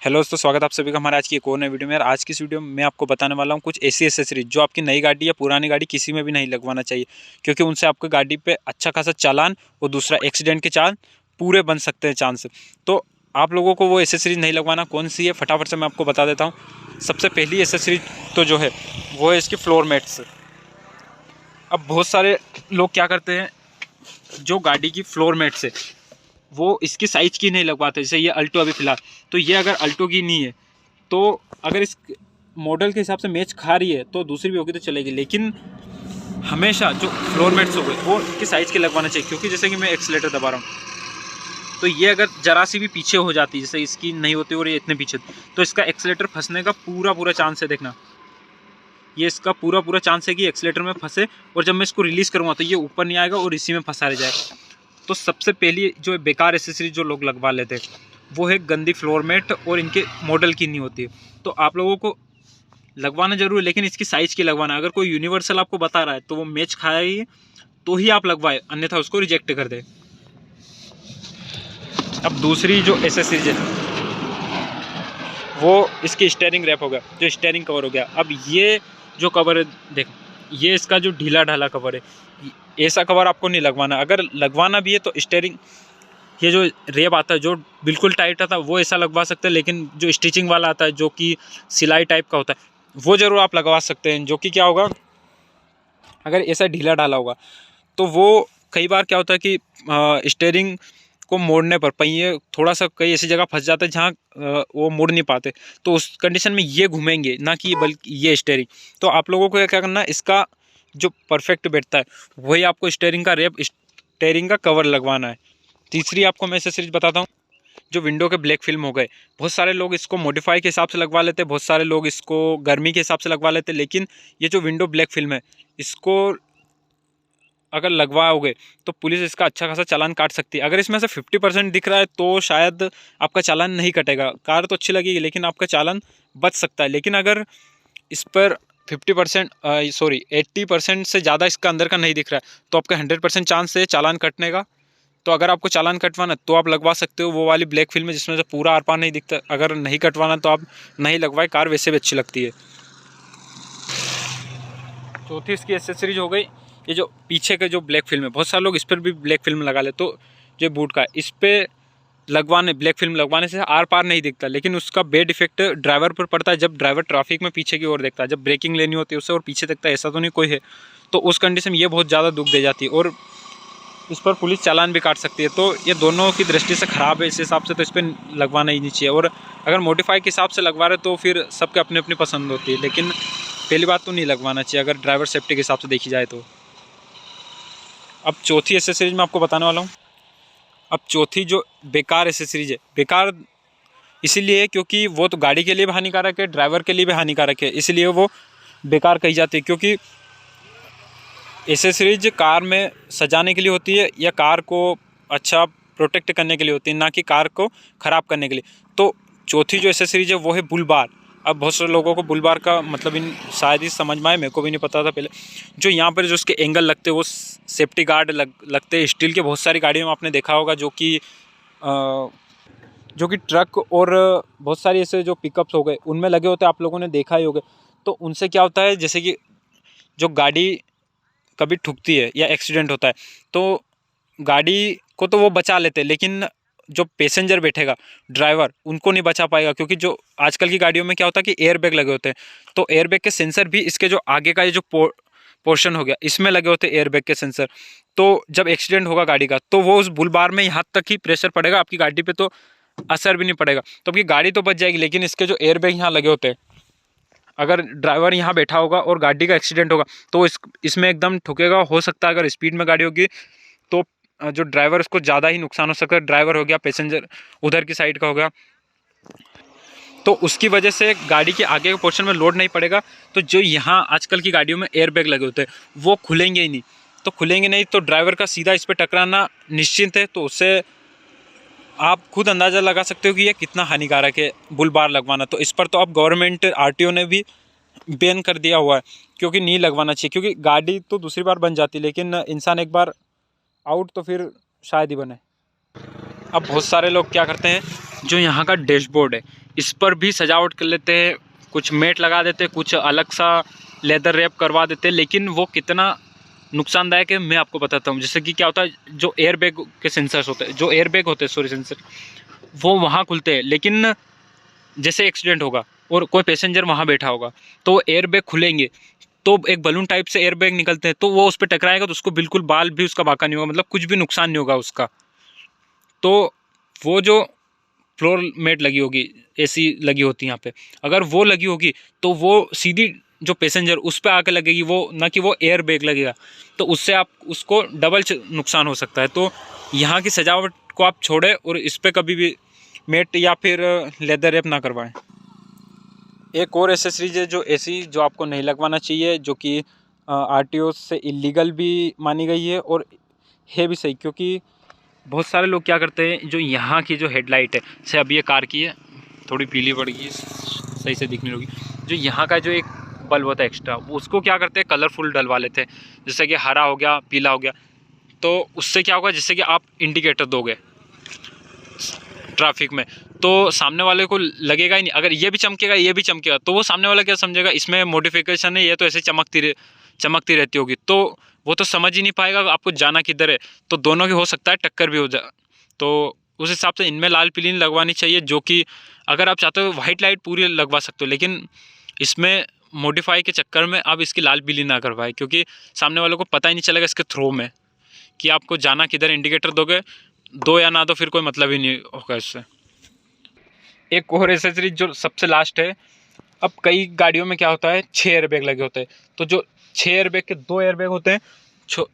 Hello दोस्तों, स्वागत है आप सभी का हमारे आज की एक और नई वीडियो में। आज की इस वीडियो में मैं आपको बताने वाला हूँ कुछ ऐसी एसेसरीज जो आपकी नई गाड़ी या पुरानी गाड़ी किसी में भी नहीं लगवाना चाहिए, क्योंकि उनसे आपकी गाड़ी पे अच्छा खासा चालान और दूसरा एक्सीडेंट के चांस पूरे बन सकते हैं चांस। तो आप लोगों को वो एसेसरीज नहीं लगवाना, कौन सी है फटाफट से मैं आपको बता देता हूँ। सबसे पहली एसेसरीज तो जो है वो है इसकी फ्लोर मैट्स। अब बहुत सारे लोग क्या करते हैं, जो गाड़ी की फ्लोर मैट्स है वो इसकी साइज़ की नहीं लगवाते। जैसे ये अल्टो अभी फिलहाल, तो ये अगर अल्टो की नहीं है तो अगर इस मॉडल के हिसाब से मैच खा रही है तो दूसरी भी होगी तो चलेगी, लेकिन हमेशा जो फ्लोर मैट्स हो गए वो इसकी साइज़ के लगवाना चाहिए। क्योंकि जैसे कि मैं एक्सीलेटर दबा रहा हूँ तो ये अगर जरा सी भी पीछे हो जाती है, जैसे इसकी नहीं होती और ये इतने पीछे, तो इसका एक्सीलेटर फंसने का पूरा चांस है। देखना, ये इसका पूरा चांस है कि एक्सीलेटर में फंसे, और जब मैं इसको रिलीज़ करूँगा तो ये ऊपर नहीं आएगा और इसी में फंसा रह जाएगा। तो सबसे पहली जो बेकार एसेसरीज जो लोग लगवा लेते हैं वो है गंदी फ्लोर मैट, और इनके मॉडल की नहीं होती है। तो आप लोगों को लगवाना जरूर है, लेकिन इसकी साइज़ की लगवाना। अगर कोई यूनिवर्सल आपको बता रहा है तो वो मैच खाया ही तो ही आप लगवाए, अन्यथा उसको रिजेक्ट कर दे। अब दूसरी जो एसेसरीज है वो इसकी स्टीयरिंग रैप हो गया, जो स्टीयरिंग कवर हो गया। अब ये जो कवर है, देख, ये इसका जो ढीला ढाला कवर है, ऐसा कवर आपको नहीं लगवाना। अगर लगवाना भी है तो स्टीयरिंग, ये जो रेप आता है जो बिल्कुल टाइट आता है वो ऐसा लगवा सकते हैं, लेकिन जो स्टिचिंग वाला आता है जो कि सिलाई टाइप का होता है वो ज़रूर आप लगवा सकते हैं। जो कि क्या होगा, अगर ऐसा ढीला ढाला होगा तो वो कई बार क्या होता है कि स्टीयरिंग को मोड़ने पर पहिए थोड़ा सा कई ऐसी जगह फंस जाते हैं जहाँ वो मुड़ नहीं पाते, तो उस कंडीशन में ये घूमेंगे ना कि बल्कि ये स्टीयरिंग। तो आप लोगों को क्या करना है, इसका जो परफेक्ट बैठता है वही आपको स्टीयरिंग का रेप, स्टीयरिंग का कवर लगवाना है। तीसरी आपको मैं एसेसरीज बताता हूँ, जो विंडो के ब्लैक फिल्म हो गए। बहुत सारे लोग इसको मॉडिफाई के हिसाब से लगवा लेते हैं, बहुत सारे लोग इसको गर्मी के हिसाब से लगवा लेते हैं, लेकिन ये जो विंडो ब्लैक फिल्म है इसको अगर लगवाओगे तो पुलिस इसका अच्छा खासा चालान काट सकती है। अगर इसमें से 50% दिख रहा है तो शायद आपका चालान नहीं कटेगा, कार तो अच्छी लगेगी लेकिन आपका चालान बच सकता है। लेकिन अगर इस पर 80% से ज़्यादा इसका अंदर का नहीं दिख रहा है तो आपका 100% चांस है चालान कटने का। तो अगर आपको चालान कटवाना तो आप लगवा सकते हो वो वाली ब्लैक फिल्म जिसमें से पूरा आर पार नहीं दिखता। अगर नहीं कटवाना तो आप नहीं लगवाए, कार वैसे भी अच्छी लगती है। चौथी इसकी एसेसरीज हो गई, ये जो पीछे के जो ब्लैक फिल्म है, बहुत सारे लोग इस पर भी ब्लैक फिल्म लगा ले। तो जो बूट का इस पर लगवाने, ब्लैक फिल्म लगवाने से आर पार नहीं दिखता, लेकिन उसका बैड इफेक्ट ड्राइवर पर पड़ता है। जब ड्राइवर ट्रैफिक में पीछे की ओर देखता है, जब ब्रेकिंग लेनी होती है उससे और पीछे देखता है ऐसा तो नहीं कोई है, तो उस कंडीशन में ये बहुत ज़्यादा दुख दे जाती है और इस पर पुलिस चालान भी काट सकती है। तो ये दोनों की दृष्टि से ख़राब है, इस हिसाब से तो इस पर लगवाना ही नहीं चाहिए। और अगर मॉडिफाई के हिसाब से लगवा रहे तो फिर सबके अपनी अपनी पसंद होती है, लेकिन पहली बात तो नहीं लगवाना चाहिए अगर ड्राइवर सेफ्टी के हिसाब से देखी जाए तो। अब चौथी एसेसरीज मैं आपको बताने वाला हूँ। अब चौथी जो बेकार एसेसरीज है, बेकार इसीलिए है क्योंकि वो तो गाड़ी के लिए भी हानिकारक है, ड्राइवर के लिए भी हानिकारक है, इसलिए वो बेकार कही जाती है। क्योंकि एसेसरीज कार में सजाने के लिए होती है या कार को अच्छा प्रोटेक्ट करने के लिए होती है, ना कि कार को ख़राब करने के लिए। तो चौथी जो एसेसरीज है वो है बुल बार। अब बहुत सारे लोगों को बुल बार का मतलब इन शायद ही समझ में आए, मेरे को भी नहीं पता था पहले। जो यहाँ पर जो उसके एंगल लगते हैं वो सेफ्टी गार्ड लगते हैं स्टील के। बहुत सारी गाड़ियों में आपने देखा होगा जो कि ट्रक और बहुत सारी ऐसे जो पिकअप्स हो गए उनमें लगे होते हैं, आप लोगों ने देखा ही होगा। तो उनसे क्या होता है, जैसे कि जो गाड़ी कभी ठुकती है या एक्सीडेंट होता है तो गाड़ी को तो वो बचा लेते हैं, लेकिन जो पैसेंजर बैठेगा, ड्राइवर, उनको नहीं बचा पाएगा। क्योंकि जो आजकल की गाड़ियों में क्या होता है कि एयर बैग लगे होते हैं, तो एयर बैग के सेंसर भी इसके जो आगे का ये जो पोर्शन हो गया इसमें लगे होते हैं एयर बैग के सेंसर। तो जब एक्सीडेंट होगा गाड़ी का तो वो उस बुल बार में यहाँ तक ही प्रेशर पड़ेगा, आपकी गाड़ी पे तो असर भी नहीं पड़ेगा। तो आपकी गाड़ी तो बच जाएगी, लेकिन इसके जो एयर बैग यहाँ लगे होते हैं, अगर ड्राइवर यहाँ बैठा होगा और गाड़ी का एक्सीडेंट होगा तो इसमें एकदम ठुकेगा। हो सकता है अगर स्पीड में गाड़ी होगी तो जो ड्राइवर, उसको ज़्यादा ही नुकसान हो सकता है। ड्राइवर हो गया, पैसेंजर उधर की साइड का हो गया, तो उसकी वजह से गाड़ी के आगे के पोर्शन में लोड नहीं पड़ेगा। तो जो यहाँ आजकल की गाड़ियों में एयर बैग लगे होते हैं वो खुलेंगे ही नहीं। तो खुलेंगे नहीं तो ड्राइवर का सीधा इस पर टकराना निश्चित है। तो उससे आप खुद अंदाज़ा लगा सकते हो कि ये कितना हानिकारक है बुल बार लगवाना। तो इस पर तो अब गवर्नमेंट आरटीओ ने भी बैन कर दिया हुआ है, क्योंकि नहीं लगवाना चाहिए। क्योंकि गाड़ी तो दूसरी बार बन जाती है, लेकिन इंसान एक बार आउट तो फिर शायद ही बने। अब बहुत सारे लोग क्या करते हैं, जो यहाँ का डैशबोर्ड है इस पर भी सजावट कर लेते हैं, कुछ मैट लगा देते हैं, कुछ अलग सा लेदर रैप करवा देते हैं, लेकिन वो कितना नुकसानदायक है मैं आपको बताता हूँ। जैसे कि क्या होता है, जो एयर बैग के सेंसर्स होते हैं, जो एयर बैग होते हैं सॉरी सेंसर, वो वहाँ खुलते हैं, लेकिन जैसे एक्सीडेंट होगा और कोई पैसेंजर वहाँ बैठा होगा तो एयर बैग खुलेंगे तो एक बलून टाइप से एयर बैग निकलते हैं, तो वो उस पर टकराएगा तो उसको बिल्कुल बाल भी उसका बाका नहीं होगा, मतलब कुछ भी नुकसान नहीं होगा उसका। तो वो जो फ्लोर मैट लगी होगी, एसी लगी होती है यहाँ पे, अगर वो लगी होगी तो वो सीधी जो पैसेंजर उस पर आके लगेगी, वो ना कि वो एयर बैग लगेगा, तो उससे आप उसको डबल नुकसान हो सकता है। तो यहाँ की सजावट को आप छोड़ें और इस पर कभी भी मैट या फिर लेदर रैप ना करवाएं। एक और एसेसरीज है जो ऐसी जो आपको नहीं लगवाना चाहिए, जो कि आरटीओ से इलीगल भी मानी गई है और है भी सही, क्योंकि बहुत सारे लोग क्या करते हैं, जो यहाँ की जो हेडलाइट है, जैसे अभी ये कार की है थोड़ी पीली पड़ गई, सही से दिखने लगी, जो यहाँ का जो एक बल्ब होता है एक्स्ट्रा, उसको क्या करते हैं कलरफुल डलवा लेते हैं, जैसे कि हरा हो गया, पीला हो गया, तो उससे क्या होगा, जैसे कि आप इंडिकेटर दोगे ट्रैफिक में तो सामने वाले को लगेगा ही नहीं, अगर ये भी चमकेगा ये भी चमकेगा तो वो सामने वाला क्या समझेगा, इसमें मॉडिफिकेशन है, ये तो ऐसे चमकती रहती होगी, तो वो तो समझ ही नहीं पाएगा आपको जाना किधर है, तो दोनों की हो सकता है टक्कर भी हो जाए। तो उस हिसाब से इनमें लाल पीली नहीं लगवानी चाहिए, जो कि अगर आप चाहते हो वाइट लाइट पूरी लगवा सकते हो, लेकिन इसमें मॉडिफाई के चक्कर में आप इसकी लाल पीली ना करवाएं, क्योंकि सामने वालों को पता ही नहीं चलेगा इसके थ्रो में कि आपको जाना किधर। इंडिकेटर दोगे, दो या ना दो, फिर कोई मतलब ही नहीं होगा इससे। एक और एसेसरीज जो सबसे लास्ट है, अब कई गाड़ियों में क्या होता है 6 एयरबैग लगे होते हैं, तो जो 6 एयरबैग के 2 एयरबैग होते हैं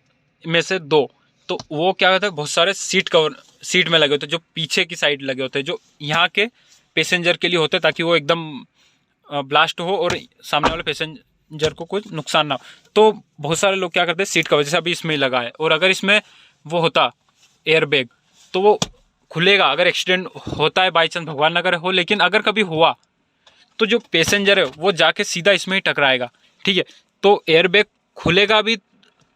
में से 2, तो वो क्या होता है बहुत सारे सीट में लगे होते हैं, जो पीछे की साइड लगे होते हैं, जो यहाँ के पैसेंजर के लिए होते हैं, ताकि वो एकदम ब्लास्ट हो और सामने वाले पैसेंजर को कुछ नुकसान ना हो। तो बहुत सारे लोग क्या करते हैं सीट कवर, जैसे अभी इसमें लगा है, और अगर इसमें वो होता एयरबैग तो वो खुलेगा, अगर एक्सीडेंट होता है बाई चांस, भगवान ना करे हो, लेकिन अगर कभी हुआ तो जो पैसेंजर है वो जाके सीधा इसमें ही टकराएगा, ठीक है। तो एयरबैग खुलेगा भी,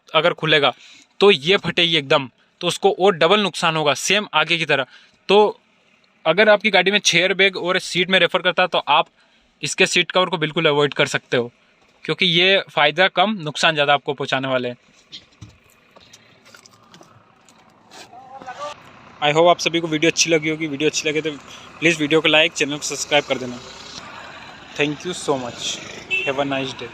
अगर खुलेगा तो ये फटेगी एकदम, तो उसको और डबल नुकसान होगा सेम आगे की तरह। तो अगर आपकी गाड़ी में 6 एयरबैग और सीट में रेफर करता है तो आप इसके सीट कवर को बिल्कुल अवॉइड कर सकते हो, क्योंकि ये फ़ायदा कम नुकसान ज़्यादा आपको पहुँचाने वाले हैं। आई होप आप सभी को वीडियो अच्छी लगी होगी। वीडियो अच्छी लगे तो प्लीज़ वीडियो को लाइक, चैनल को सब्सक्राइब कर देना। Thank you so much. Have a nice day.